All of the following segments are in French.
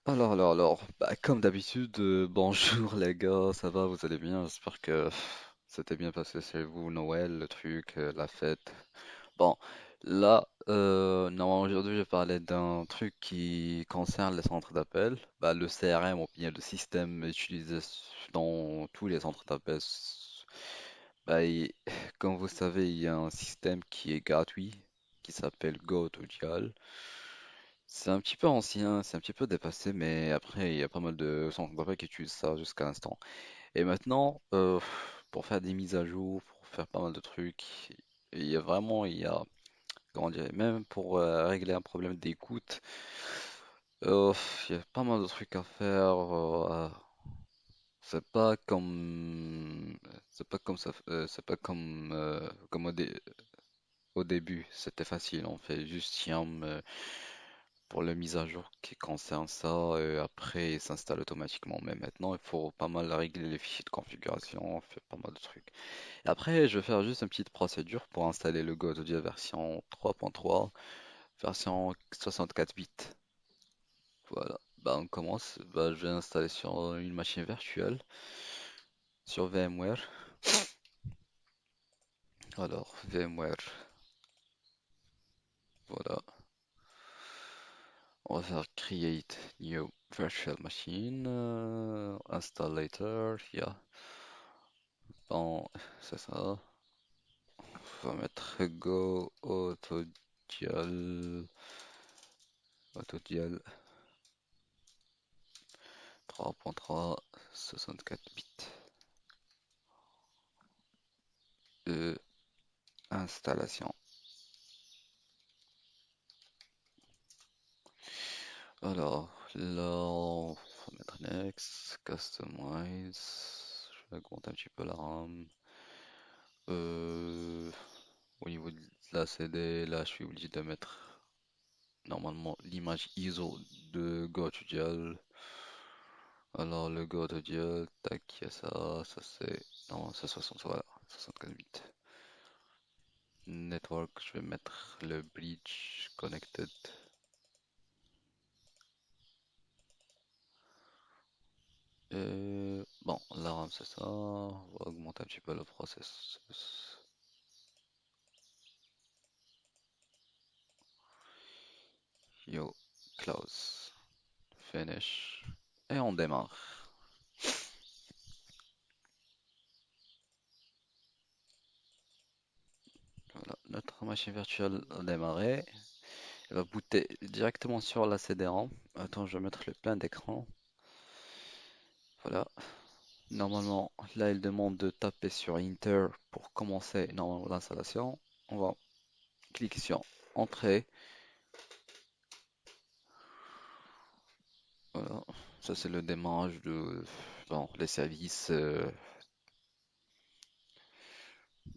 Comme d'habitude, bonjour les gars, ça va, vous allez bien? J'espère que c'était bien passé chez vous, Noël, le truc, la fête. Bon, non, aujourd'hui, je vais parler d'un truc qui concerne les centres d'appel, le CRM ou bien le système utilisé dans tous les centres d'appel. Bah, il- Comme vous savez, il y a un système qui est gratuit, qui s'appelle GoToGial. C'est un petit peu ancien, c'est un petit peu dépassé, mais après, il y a pas mal de centres d'appel qui utilisent ça jusqu'à l'instant. Et maintenant, pour faire des mises à jour, pour faire pas mal de trucs, il y a, comment dire, même pour régler un problème d'écoute, euh, il y a pas mal de trucs à faire. C'est pas comme, c'est pas comme au début, c'était facile. On fait juste Yam pour la mise à jour qui concerne ça. Après, il s'installe automatiquement. Mais maintenant, il faut pas mal régler les fichiers de configuration, on fait pas mal de trucs. Et après, je vais faire juste une petite procédure pour installer le GoDaddy version 3.3, version 64 bits. Voilà. On commence. Je vais installer sur une machine virtuelle, sur VMware. Alors, VMware. Voilà. On va faire create new virtual machine, install later, yeah. Bon, c'est ça. On va mettre go autodial 3.3 64 bits de installation. Alors, là, on va mettre next, customize. Je vais augmenter un petit peu la RAM. Euh, Au niveau de la CD, là, je suis obligé de mettre normalement l'image ISO de GoToGial. Alors, le GoToGial, tac, il y a ça, ça c'est. Non, c'est 60, voilà, 64 bits. Network, je vais mettre le bridge connected. Bon, la RAM c'est ça. On va augmenter un petit peu le processus. Yo, close, finish. Et on démarre. Voilà, notre machine virtuelle a démarré. Elle va booter directement sur la CD-ROM. Attends, je vais mettre le plein d'écran. Voilà. Normalement, là, il demande de taper sur Enter pour commencer normalement l'installation. On va cliquer sur Entrée. Voilà. Ça, c'est le démarrage de les services.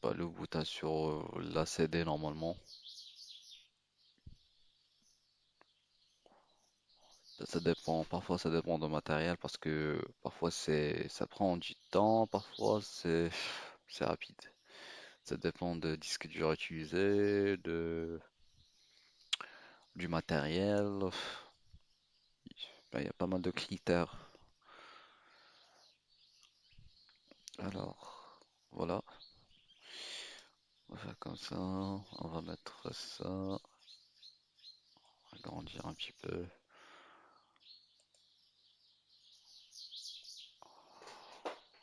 Le bootage sur la CD normalement. Ça dépend, parfois ça dépend de matériel parce que parfois ça prend du temps, parfois c'est rapide. Ça dépend de disque dur utilisé, du matériel. Il y a pas mal de critères. Alors, voilà, on va faire comme ça. On va mettre ça, agrandir un petit peu.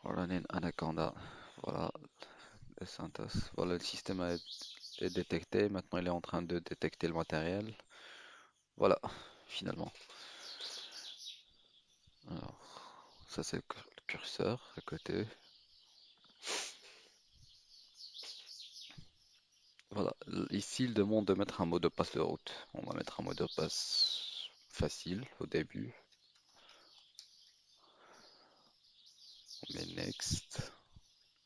Running Anaconda. Voilà, le synthèse. Voilà, le système est détecté. Maintenant, il est en train de détecter le matériel. Voilà, finalement. Alors, ça c'est le curseur à côté. Voilà, ici il demande de mettre un mot de passe de route. On va mettre un mot de passe facile au début. On met next.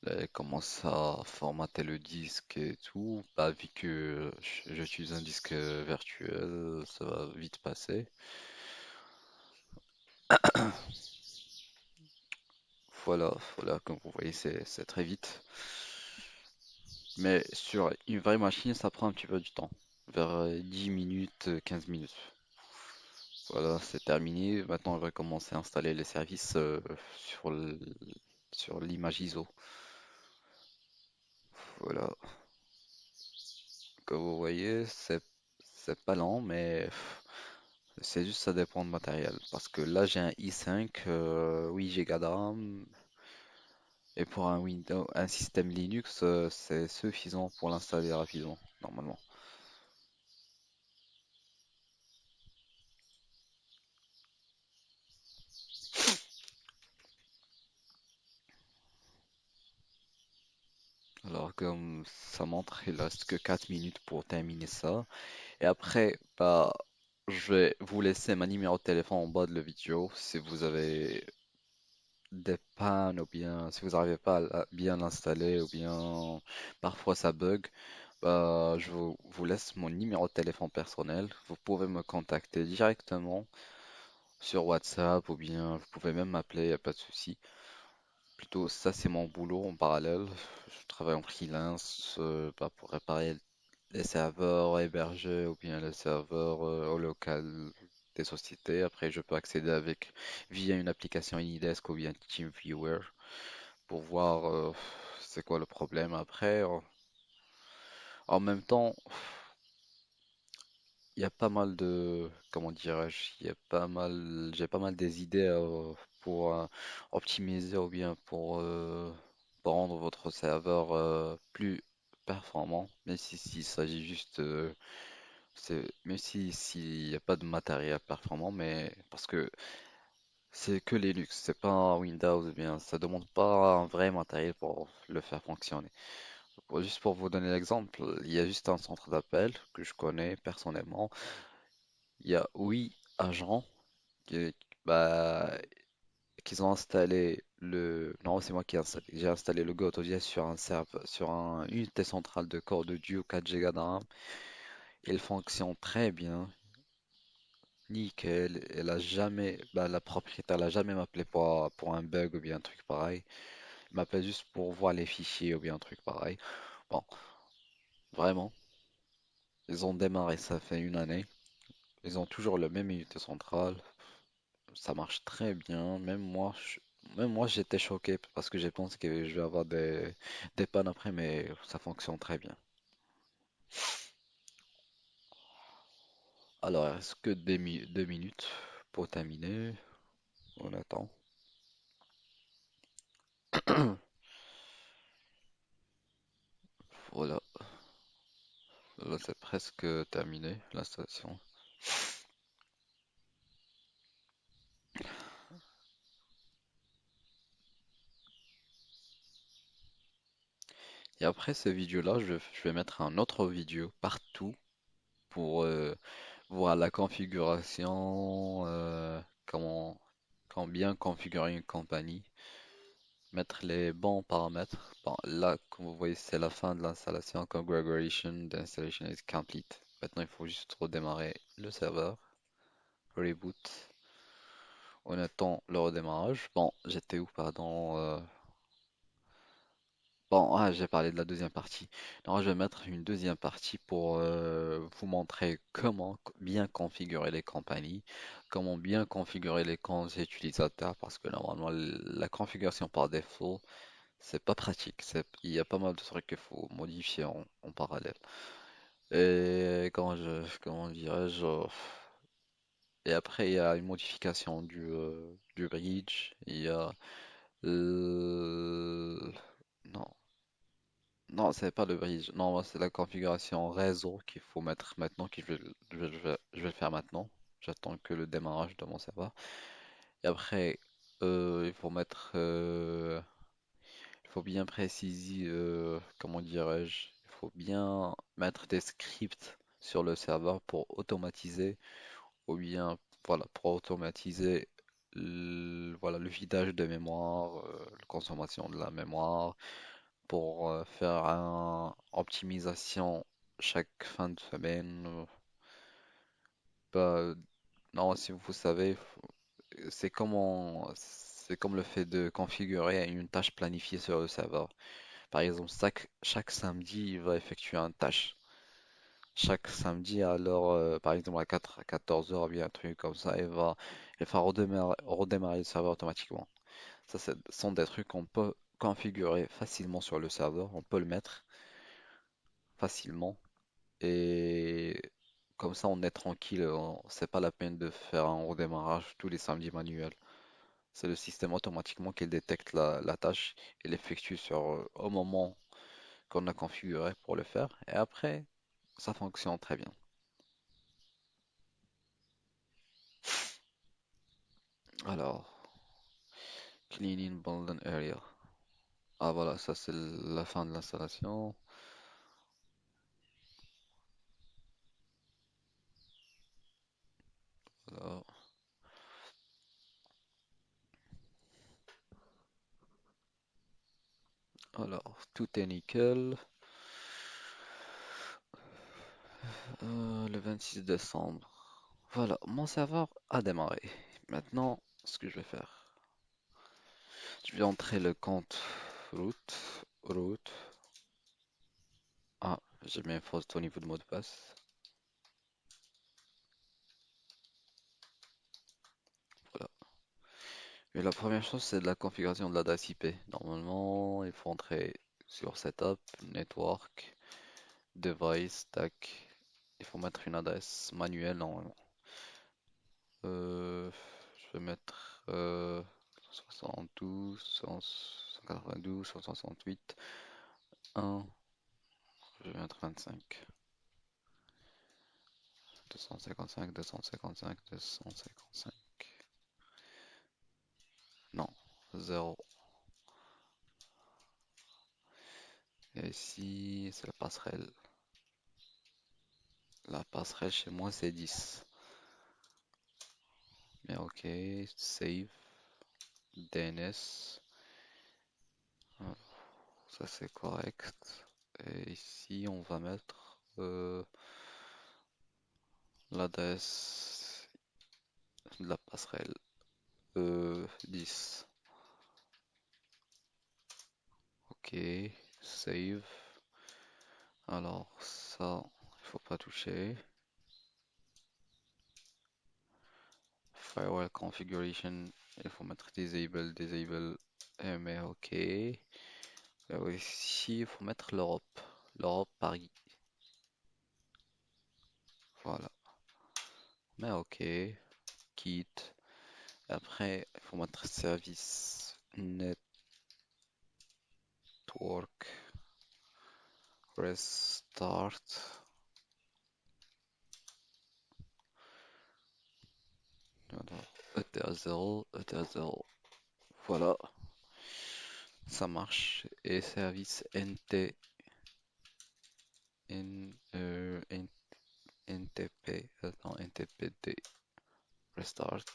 Là, elle commence à formater le disque et tout. Vu que j'utilise un disque virtuel, ça va vite passer. Voilà, comme vous voyez, c'est très vite. Mais sur une vraie machine, ça prend un petit peu du temps. Vers 10 minutes, 15 minutes. Voilà, c'est terminé. Maintenant, on va commencer à installer les services sur sur l'image ISO. Voilà, comme vous voyez, c'est pas lent, mais c'est juste ça dépend de matériel. Parce que là, j'ai un i5, 8 Go de RAM, et pour un Windows, un système Linux, c'est suffisant pour l'installer rapidement, normalement. Alors, comme ça montre, il reste que 4 minutes pour terminer ça. Et après, bah, je vais vous laisser ma numéro de téléphone en bas de la vidéo si vous avez des pannes ou bien si vous n'arrivez pas à bien l'installer ou bien parfois ça bug. Bah, vous laisse mon numéro de téléphone personnel. Vous pouvez me contacter directement sur WhatsApp ou bien vous pouvez même m'appeler, y a pas de souci. Plutôt, ça c'est mon boulot en parallèle. Je travaille en freelance bah, pour réparer les serveurs hébergés ou bien les serveurs au local des sociétés. Après, je peux accéder avec via une application Anydesk ou bien TeamViewer pour voir c'est quoi le problème. Après, en même temps, il y a pas mal de, comment dirais-je, il y a pas mal, j'ai pas mal des idées pour optimiser ou bien pour rendre votre serveur plus performant, mais si s'il s'agit juste même si s'il n'y a pas de matériel performant, mais parce que c'est que Linux, c'est pas un Windows, ou bien ça demande pas un vrai matériel pour le faire fonctionner. Juste pour vous donner l'exemple, il y a juste un centre d'appel que je connais personnellement. Il y a 8 agents qui, bah, qui ont installé le. Non, c'est moi qui ai installé. J'ai installé le GoToJS sur un serveur, sur une unité centrale de corps de Duo 4 Go de RAM. Il fonctionne très bien. Nickel, la propriétaire n'a jamais m'appelé pour un bug ou bien un truc pareil. Il m'appelle juste pour voir les fichiers ou bien un truc pareil. Bon, vraiment, ils ont démarré, ça fait une année. Ils ont toujours le même unité centrale. Ça marche très bien. Même moi, j'étais choqué parce que j'ai pensé que je vais avoir des pannes après, mais ça fonctionne très bien. Alors, il reste que 2 minutes pour terminer. On attend. Voilà, là c'est presque terminé l'installation. Et après cette vidéo-là, je vais mettre un autre vidéo partout pour voir la configuration, comment bien configurer une compagnie, mettre les bons paramètres. Bon, là, comme vous voyez, c'est la fin de l'installation. Configuration, the installation is complete. Maintenant, il faut juste redémarrer le serveur, reboot. On attend le redémarrage. Bon, j'étais où, pardon? Bon, j'ai parlé de la deuxième partie. Alors, je vais mettre une deuxième partie pour vous montrer comment bien configurer les compagnies, comment bien configurer les comptes utilisateurs, parce que normalement, la configuration par défaut, c'est pas pratique. Il y a pas mal de trucs qu'il faut modifier en parallèle. Et comment dirais-je, et après, il y a une modification du bridge, il y a euh, non. Non, c'est pas le bridge. Non, moi, c'est la configuration réseau qu'il faut mettre maintenant, que je vais le faire maintenant. J'attends que le démarrage de mon serveur. Et après, il faut bien préciser, comment dirais-je, il faut bien mettre des scripts sur le serveur pour automatiser, ou bien, voilà, pour automatiser voilà, le vidage de mémoire, la consommation de la mémoire pour faire une optimisation chaque fin de semaine. Bah, non, si vous savez, c'est comme le fait de configurer une tâche planifiée sur le serveur. Par exemple, chaque samedi, il va effectuer une tâche. Chaque samedi, à l'heure, par exemple à 4, à 14 heures, bien un truc comme ça, il va redémarrer le serveur automatiquement. Ça, ce sont des trucs qu'on peut configurer facilement sur le serveur. On peut le mettre facilement. Et comme ça, on est tranquille. C'est pas la peine de faire un redémarrage tous les samedis manuels. C'est le système automatiquement qui détecte la tâche et l'effectue au moment qu'on a configuré pour le faire. Et après, ça fonctionne très bien. Alors, cleaning Bolden area. Ah voilà, ça c'est la fin de l'installation. Voilà. Alors, tout est nickel. Le 26 décembre. Voilà, mon serveur a démarré. Maintenant, ce que je vais faire, je vais entrer le compte route. Ah, j'ai mis une faute au niveau de mot de passe. Voilà. Et la première chose, c'est de la configuration de l'adresse IP. Normalement, il faut entrer sur Setup, Network, Device, tac. Il faut mettre une adresse manuelle normalement. Je vais mettre 72, 192, 168, 1. Je vais mettre 25. 255, 255, 255. Non, 0. Et ici, c'est la passerelle. La passerelle chez moi, c'est 10. Mais ok, save, DNS. Voilà, ça c'est correct. Et ici, on va mettre l'adresse de la passerelle 10. Ok, save. Alors ça, il faut pas toucher. Firewall configuration, il faut mettre disable. Mais ok. Ici, il faut mettre l'Europe. L'Europe Paris. Voilà. Mais ok. Quitte. Après, il faut mettre service network restart. Alors, ETH0, ETH0. Voilà, ça marche. Et service NTP, attends, NTPD restart.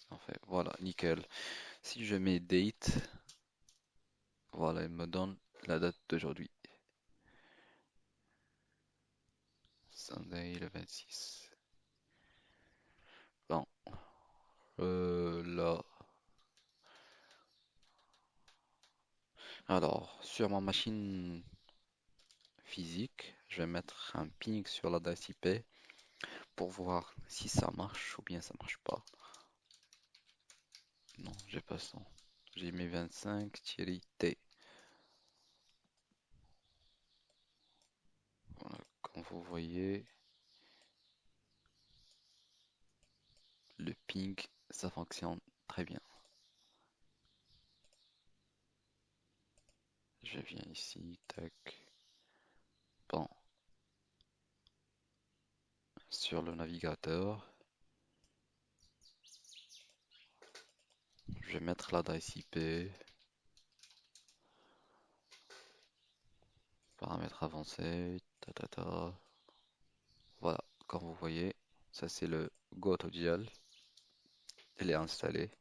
En fait, voilà, nickel. Si je mets date, voilà, il me donne la date d'aujourd'hui. Sunday le 26. Bon, là. Alors, sur ma machine physique, je vais mettre un ping sur l'adresse IP pour voir si ça marche ou bien ça marche pas. Non, j'ai pas ça. J'ai mis 25-T. Voilà, comme vous voyez, le ping, ça fonctionne très bien. Je viens ici, tac. Bon, sur le navigateur, je vais mettre l'adresse IP, paramètres avancés, ta ta ta. Voilà, comme vous voyez, ça c'est le GoToGL. Il est installé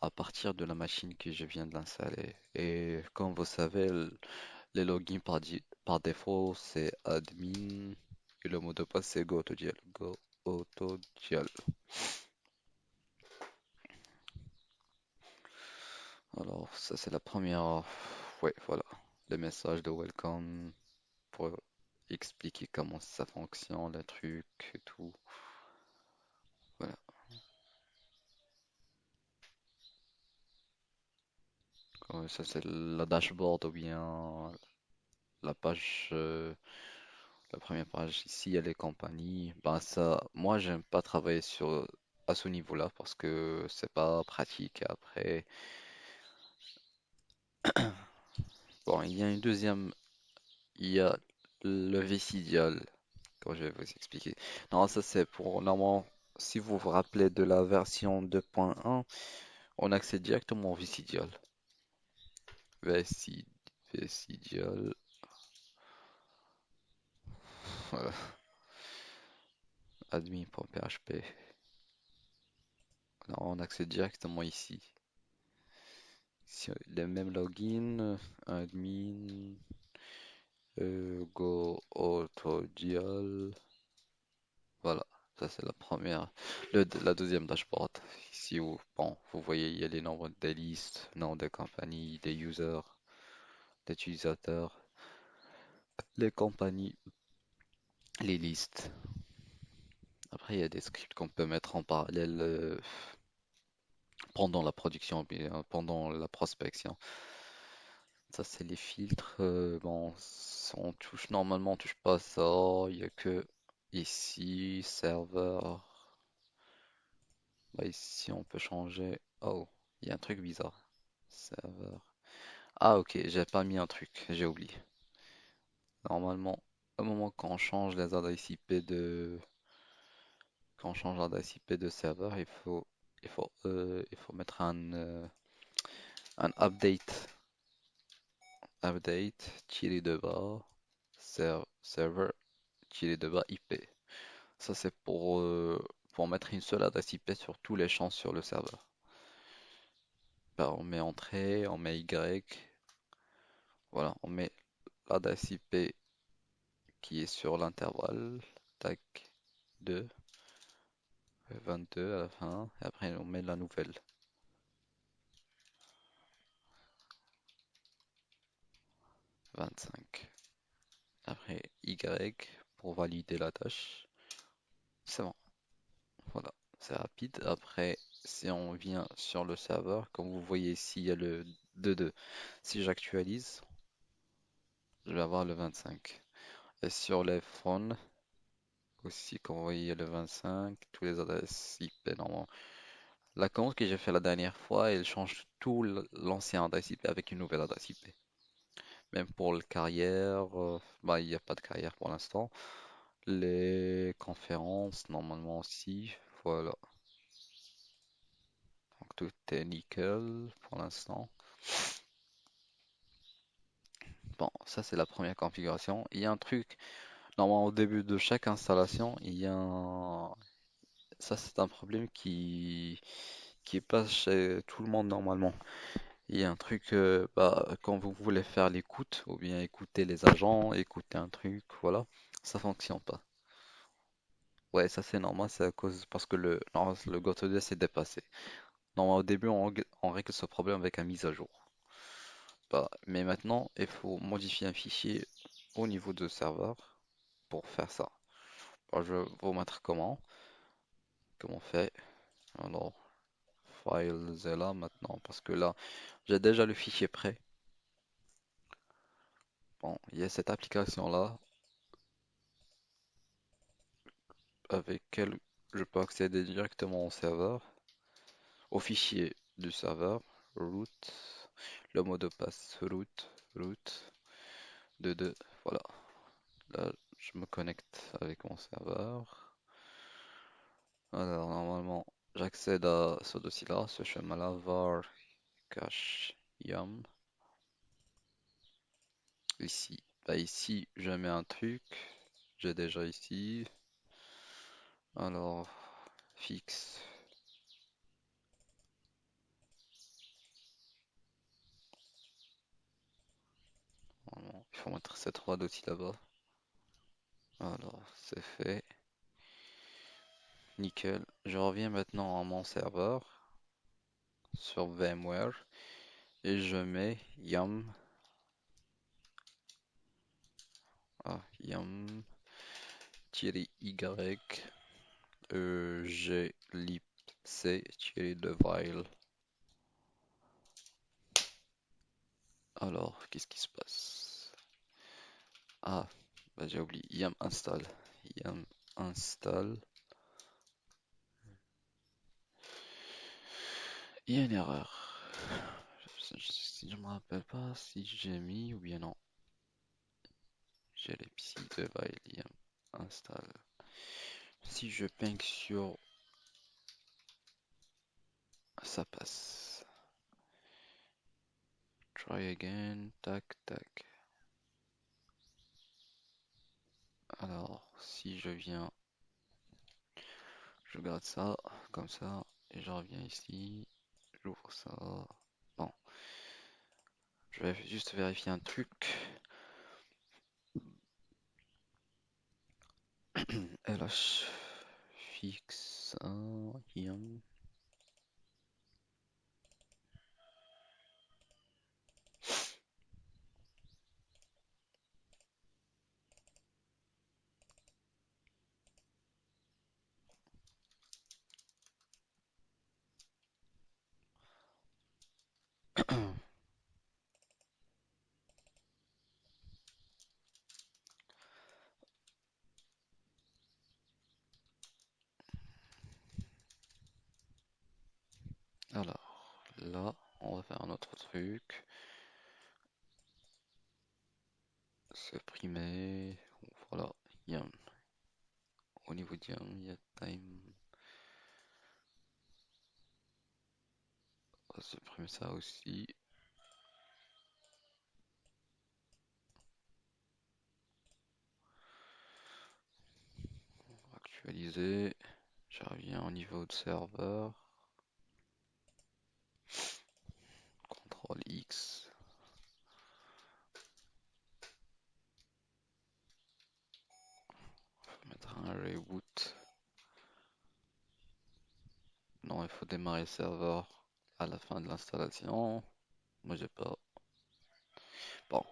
à partir de la machine que je viens de l'installer. Et comme vous savez, les logins par défaut, c'est admin et le mot de passe, c'est GoToGL. GoToGL. Alors, ça, c'est la première. Ouais, voilà. Le message de welcome. expliquer comment ça fonctionne, le truc et tout. Voilà. Ça, c'est la dashboard ou bien la page, la première page. Ici, il y a les compagnies. Ben ça, moi, j'aime pas travailler sur à ce niveau-là parce que c'est pas pratique. Après, bon, il y a une deuxième, il y a le Vesidial, comme je vais vous expliquer. Non, ça c'est pour normalement, si vous vous rappelez de la version 2.1, on accède directement au Vesidial. Vesi- Vesidial, voilà, admin.php. Non, on accède directement ici. Si, le même login, admin, go autodial. Voilà, ça c'est la première. La deuxième dashboard. Ici où, bon, vous voyez, il y a les nombres des listes, nom des compagnies, des users, des utilisateurs, les compagnies, les listes. Après, il y a des scripts qu'on peut mettre en parallèle pendant la production, bien, pendant la prospection. Ça, c'est les filtres. Bon, on touche, normalement, on touche pas à ça. Il y a que ici, serveur. Bah, ici, on peut changer. Oh, il y a un truc bizarre. Serveur. Ah, ok, j'ai pas mis un truc, j'ai oublié. Normalement, au moment qu'on change les adresses IP quand on change l'adresse IP de serveur, il faut mettre un update, tiré de bas, server, tiré de bas IP. Ça, c'est pour mettre une seule adresse IP sur tous les champs sur le serveur. Bah, on met entrée, on met Y, voilà, on met l'adresse IP qui est sur l'intervalle, tac, 2, 22 à la fin, et après on met la nouvelle, 25. Après Y pour valider la tâche. C'est bon, voilà, c'est rapide. Après, si on vient sur le serveur, comme vous voyez ici, il y a le 2.2. Si j'actualise, je vais avoir le 25. Et sur les phones, aussi, comme vous voyez, il y a le 25, tous les adresses IP normalement. La commande que j'ai fait la dernière fois, elle change tout l'ancien adresse IP avec une nouvelle adresse IP. Même pour le carrière, bah, il n'y a pas de carrière pour l'instant. Les conférences, normalement aussi. Voilà. Donc tout est nickel pour l'instant. Bon, ça c'est la première configuration. Il y a un truc, normalement au début de chaque installation, il y a un... Ça c'est un problème qui passe chez tout le monde normalement. Il y a un truc, bah, quand vous voulez faire l'écoute, ou bien écouter les agents, écouter un truc, voilà, ça fonctionne pas. Ouais, ça c'est normal, c'est à cause parce que non, le GoToDesk s'est dépassé. Non, au début, on règle ce problème avec une mise à jour. Bah, mais maintenant, il faut modifier un fichier au niveau de serveur pour faire ça. Alors, je vais vous montrer comment on fait. Alors, Files est là maintenant, parce que là, j'ai déjà le fichier prêt. Bon, il y a cette application-là avec laquelle je peux accéder directement au serveur, au fichier du serveur, root, le mot de passe root, 22, voilà. Là, je me connecte avec mon serveur. Alors, normalement, j'accède à ce dossier-là, ce chemin-là, var cache yum. Ici, bah ici, je mets un truc. J'ai déjà ici. Alors, fixe. Normalement, il faut mettre ces trois dossiers là-bas. Alors, c'est fait. Nickel. Je reviens maintenant à mon serveur sur VMware et je mets yum. Ah, yum, Thierry Y, G, lip, C, Thierry Deville. Alors, qu'est-ce qui se passe? Ah, bah j'ai oublié. Yum install. Yum install. Il y a une erreur. Si je me rappelle pas si j'ai mis ou bien non. J'ai les psy Devile. Yum install. Si je ping sur, ça passe. Try again. Tac, tac. Alors, si je viens, je garde ça comme ça et je reviens ici. J'ouvre ça. Bon, je vais juste vérifier un truc. LH fixe. Yum. Alors, là, on va faire un autre truc. Supprimer. Voilà. Yum. Au niveau de yum, il y a time. On va supprimer ça aussi. Actualiser. Je reviens au niveau de serveur. CTRL X. Faut mettre un reboot. Non, il faut démarrer le serveur à la fin de l'installation. Moi, j'ai pas. Bon,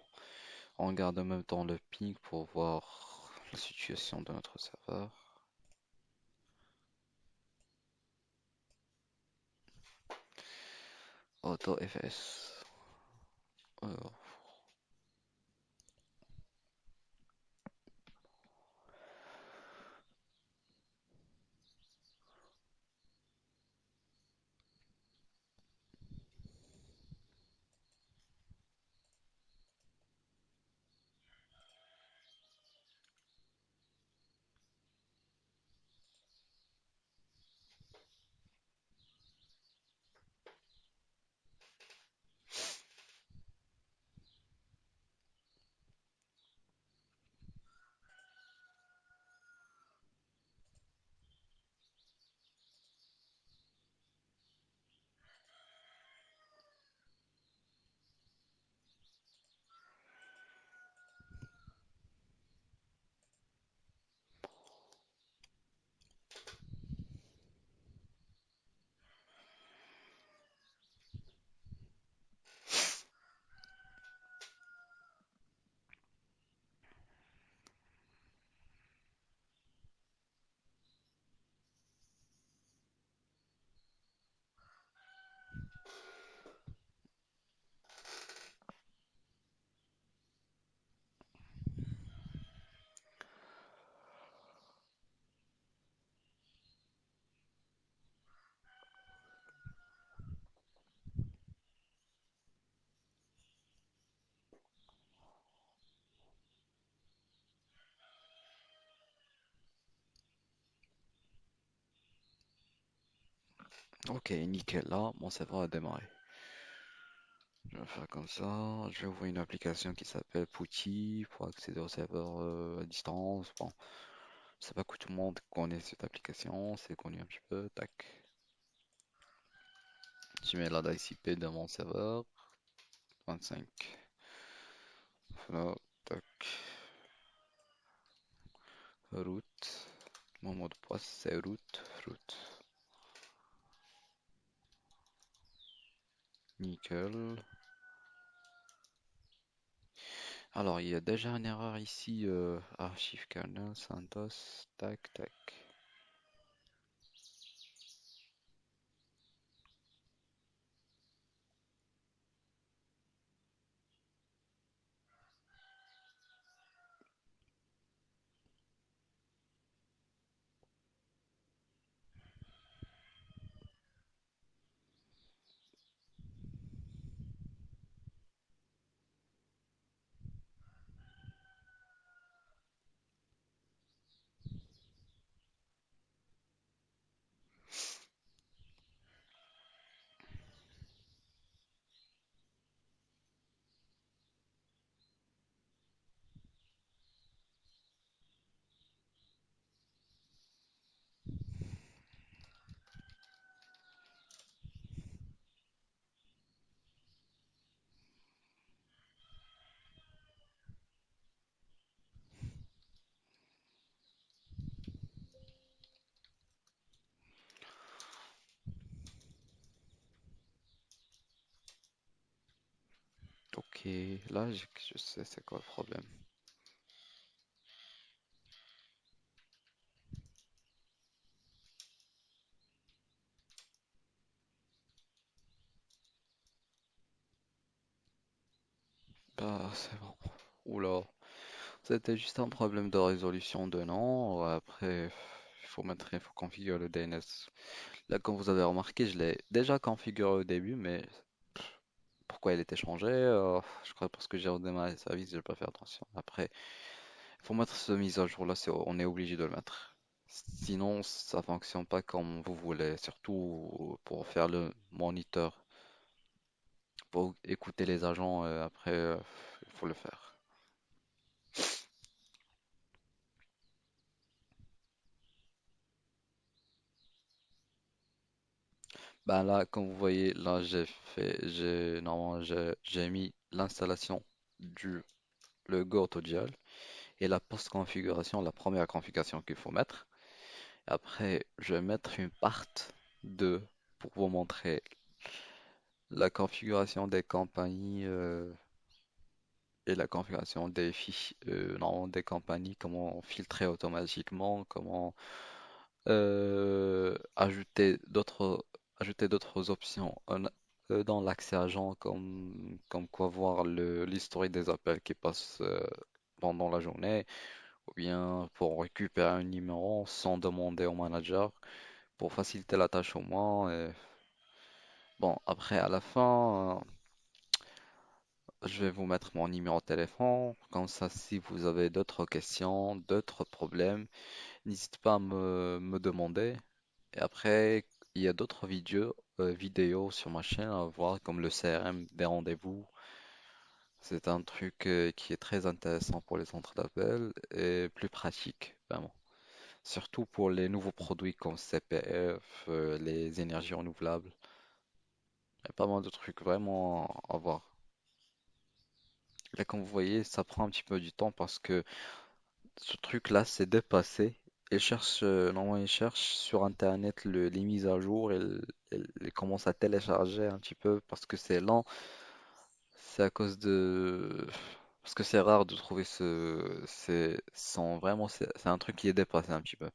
on regarde en même temps le ping pour voir la situation de notre serveur. Auto FS. Alors, ok, nickel. Là, mon serveur a démarré. Je vais faire comme ça. Je vais ouvrir une application qui s'appelle Putty pour accéder au serveur à distance. Bon, c'est pas que tout le monde connaît cette application, c'est connu un petit peu. Tac. Je mets l'adresse IP de mon serveur. 25. Voilà. Tac. Route. Mon mot de passe c'est route. Nickel. Alors, il y a déjà une erreur ici, archive kernel, CentOS, tac, tac. Ok, là, je sais c'est quoi le problème. Bah, c'est bon. Oula, c'était juste un problème de résolution de nom. Après, il faut configurer le DNS. Là, comme vous avez remarqué, je l'ai déjà configuré au début, mais pourquoi il était changé? Je crois parce que j'ai redémarré le service, j'ai pas fait attention. Après, il faut mettre ce mise à jour-là, on est obligé de le mettre. Sinon, ça fonctionne pas comme vous voulez, surtout pour faire le moniteur, pour écouter les agents, après, il faut le faire. Ben là, comme vous voyez, là, normalement, j'ai mis l'installation du, le Go AutoGL et la post-configuration, la première configuration qu'il faut mettre. Après, je vais mettre une part 2 pour vous montrer la configuration des compagnies, et la configuration des fiches, non, des compagnies, comment filtrer automatiquement, comment ajouter d'autres options dans l'accès agent, comme quoi voir l'historique des appels qui passent pendant la journée, ou bien pour récupérer un numéro sans demander au manager, pour faciliter la tâche au moins. Bon, après, à la fin, je vais vous mettre mon numéro de téléphone. Comme ça, si vous avez d'autres questions, d'autres problèmes, n'hésitez pas à me demander. Et après, il y a d'autres vidéos sur ma chaîne à voir, comme le CRM des rendez-vous. C'est un truc qui est très intéressant pour les centres d'appel et plus pratique, vraiment. Surtout pour les nouveaux produits comme CPF, les énergies renouvelables. Il y a pas mal de trucs vraiment à voir. Là, comme vous voyez, ça prend un petit peu du temps parce que ce truc-là, c'est dépassé. Normalement, il cherche sur Internet les mises à jour et il commence à télécharger un petit peu parce que c'est lent. C'est à cause de... Parce que c'est rare de trouver c'est un truc qui est dépassé un petit peu.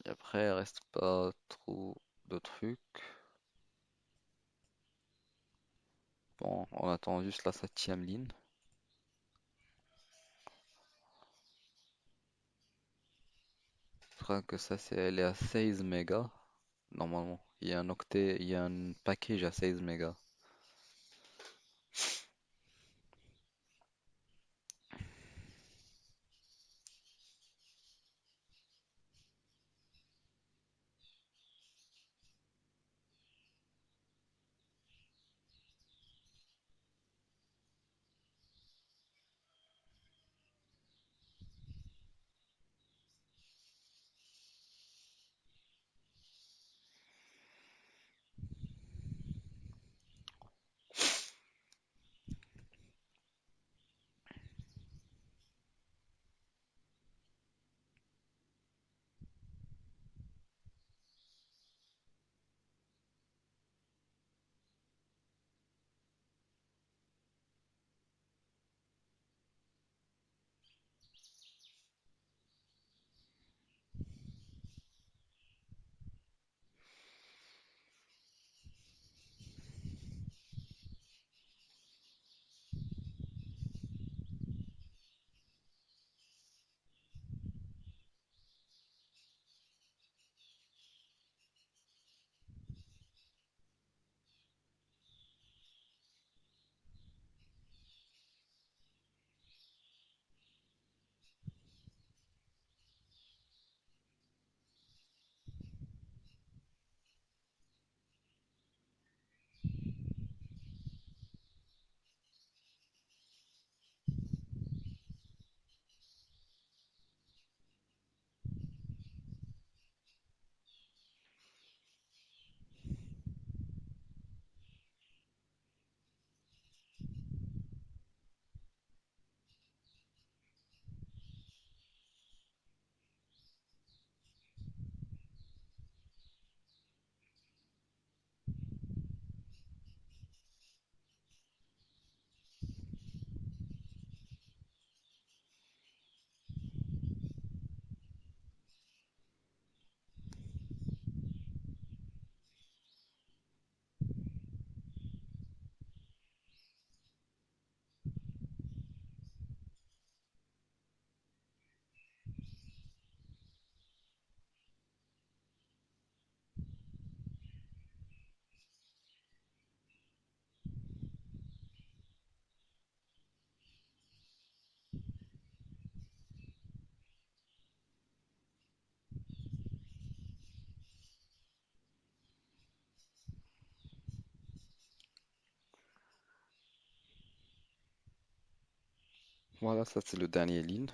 Et après, il reste pas trop de trucs. Bon, on attend juste la septième ligne. Je crois que ça, elle est à 16 mégas. Normalement, il y a un package à 16 mégas. Voilà, ça c'est le dernier ligne.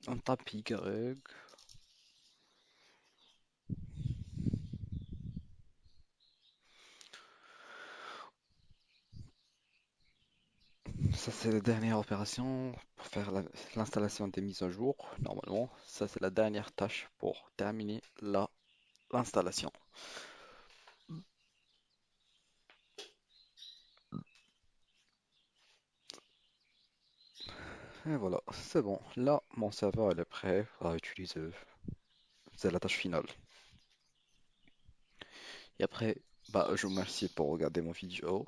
On tape Y. Ça, c'est la dernière opération pour faire l'installation des mises à jour. Normalement, ça, c'est la dernière tâche pour terminer l'installation. Et voilà, c'est bon. Là, mon serveur il est prêt à utiliser. C'est la tâche finale. Et après, bah, je vous remercie pour regarder mon vidéo.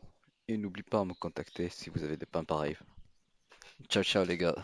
Et n'oubliez pas à me contacter si vous avez des pains pareils. Ciao, ciao les gars.